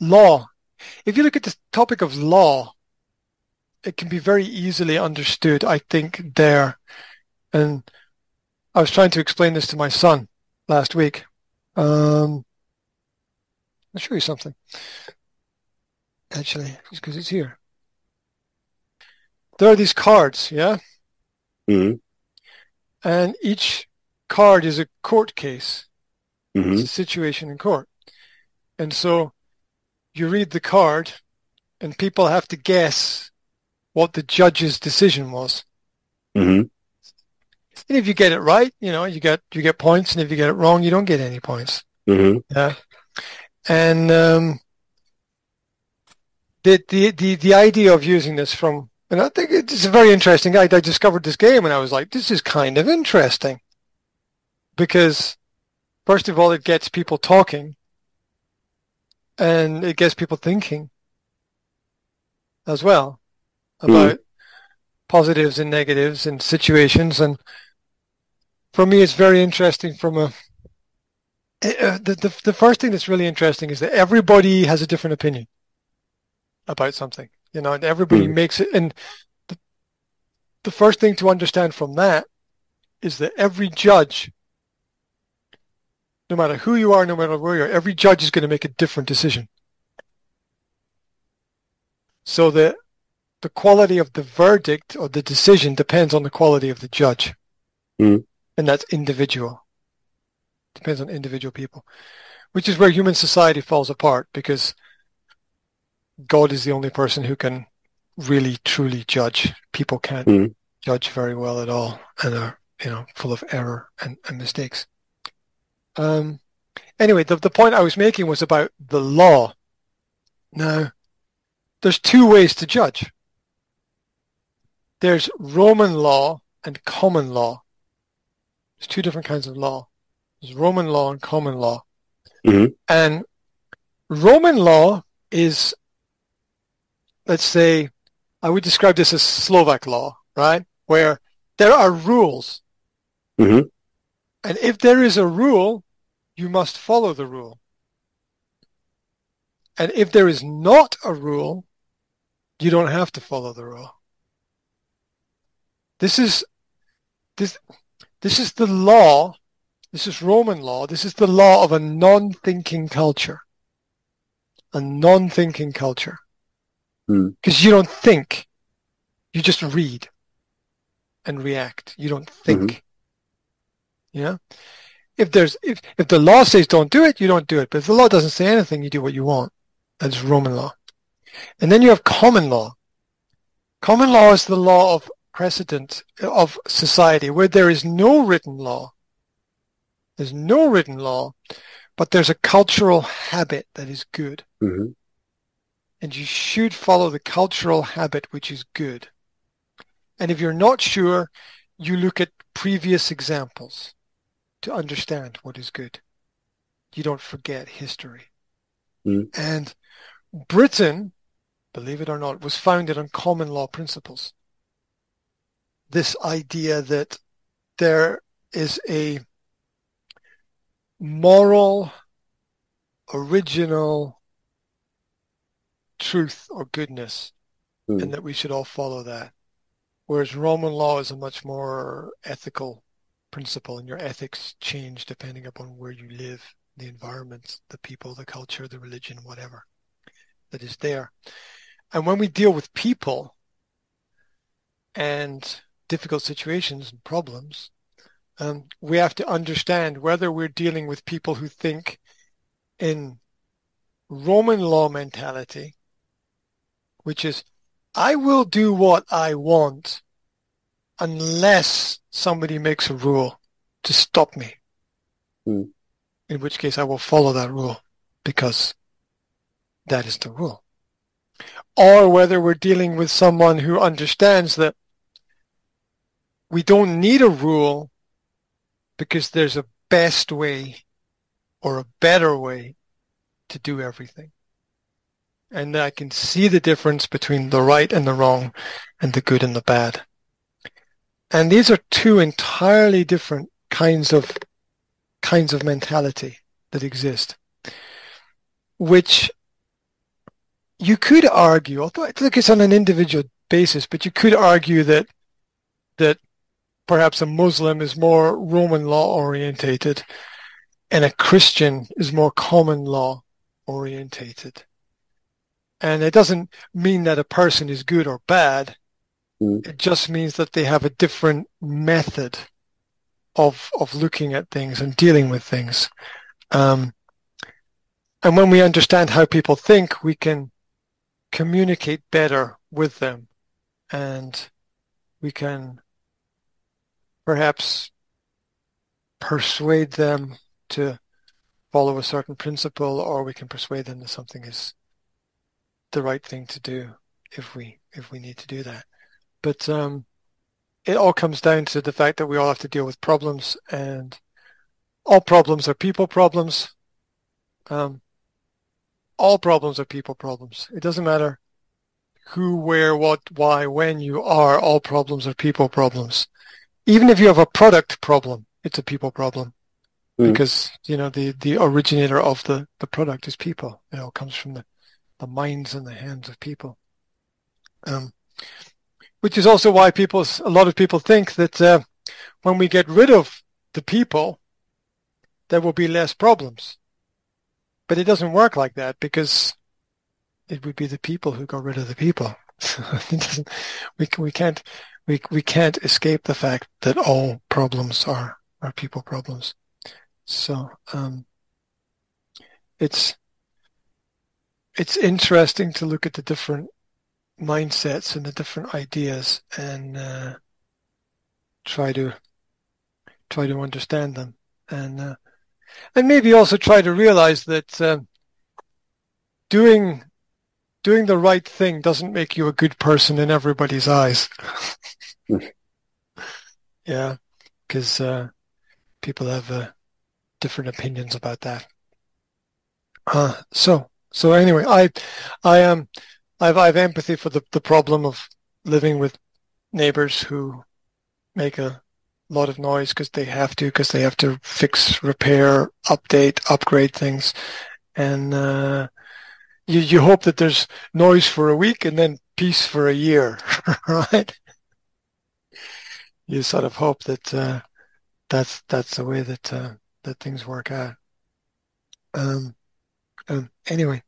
Law. If you look at the topic of law, it can be very easily understood, I think, there. And I was trying to explain this to my son last week. I'll show you something, actually, because it's here. There are these cards, yeah? Mm-hmm. And each card is a court case. Mm-hmm. It's a situation in court. And so you read the card, and people have to guess what the judge's decision was. Mm-hmm. And if you get it right, you get points, and if you get it wrong, you don't get any points. Mm-hmm. Yeah. And the idea of using this and I think it's very interesting. I discovered this game, and I was like, this is kind of interesting, because first of all, it gets people talking, and it gets people thinking as well about positives and negatives and situations. And for me, it's very interesting the first thing that's really interesting is that everybody has a different opinion about something, and everybody makes it. And the first thing to understand from that is that every judge, no matter who you are, no matter where you are, every judge is going to make a different decision. So the quality of the verdict or the decision depends on the quality of the judge. Mm. And that's individual. Depends on individual people, which is where human society falls apart, because God is the only person who can really, truly judge. People can't judge very well at all, and are, full of error and mistakes. Anyway, the point I was making was about the law. Now, there's two ways to judge. There's Roman law and common law. There's two different kinds of law. There's Roman law and common law. Mm-hmm. And Roman law is, let's say, I would describe this as Slovak law, right? Where there are rules. Mm-hmm. And if there is a rule, you must follow the rule. And if there is not a rule, you don't have to follow the rule. This is the law. This is Roman law. This is the law of a non-thinking culture. A non-thinking culture. Because you don't think. You just read and react. You don't think. Yeah? If the law says don't do it, you don't do it. But if the law doesn't say anything, you do what you want. That's Roman law. And then you have common law. Common law is the law of precedent of society, where there is no written law. There's no written law, but there's a cultural habit that is good. Mm-hmm. And you should follow the cultural habit which is good. And if you're not sure, you look at previous examples to understand what is good. You don't forget history. And Britain, believe it or not, was founded on common law principles. This idea that there is a moral, original truth or goodness, and that we should all follow that. Whereas Roman law is a much more ethical principle, and your ethics change depending upon where you live, the environment, the people, the culture, the religion, whatever that is there. And when we deal with people and difficult situations and problems, we have to understand whether we're dealing with people who think in Roman law mentality, which is, I will do what I want unless somebody makes a rule to stop me. In which case I will follow that rule because that is the rule. Or whether we're dealing with someone who understands that we don't need a rule because there's a best way or a better way to do everything. And I can see the difference between the right and the wrong and the good and the bad. And these are two entirely different kinds of mentality that exist, which you could argue, although I think it's on an individual basis, but you could argue that perhaps a Muslim is more Roman law orientated and a Christian is more common law orientated. And it doesn't mean that a person is good or bad. Mm. It just means that they have a different method of looking at things and dealing with things. And when we understand how people think, we can communicate better with them, and we can perhaps persuade them to follow a certain principle, or we can persuade them that something is the right thing to do if we need to do that. But it all comes down to the fact that we all have to deal with problems, and all problems are people problems. All problems are people problems. It doesn't matter who, where, what, why, when you are. All problems are people problems. Even if you have a product problem, it's a people problem. Because, the originator of the product is people. It all comes from the minds and the hands of people. Which is also why a lot of people think that when we get rid of the people, there will be less problems. But it doesn't work like that, because it would be the people who got rid of the people. We can't escape the fact that all problems are people problems. So it's interesting to look at the different mindsets and the different ideas and try to understand them, and maybe also try to realize that doing the right thing doesn't make you a good person in everybody's eyes. Yeah, because people have different opinions about that. So anyway, I've empathy for the problem of living with neighbors who make a lot of noise because they have to fix, repair, update, upgrade things, and you hope that there's noise for a week and then peace for a year, right? You sort of hope that that's the way that things work out. Anyway,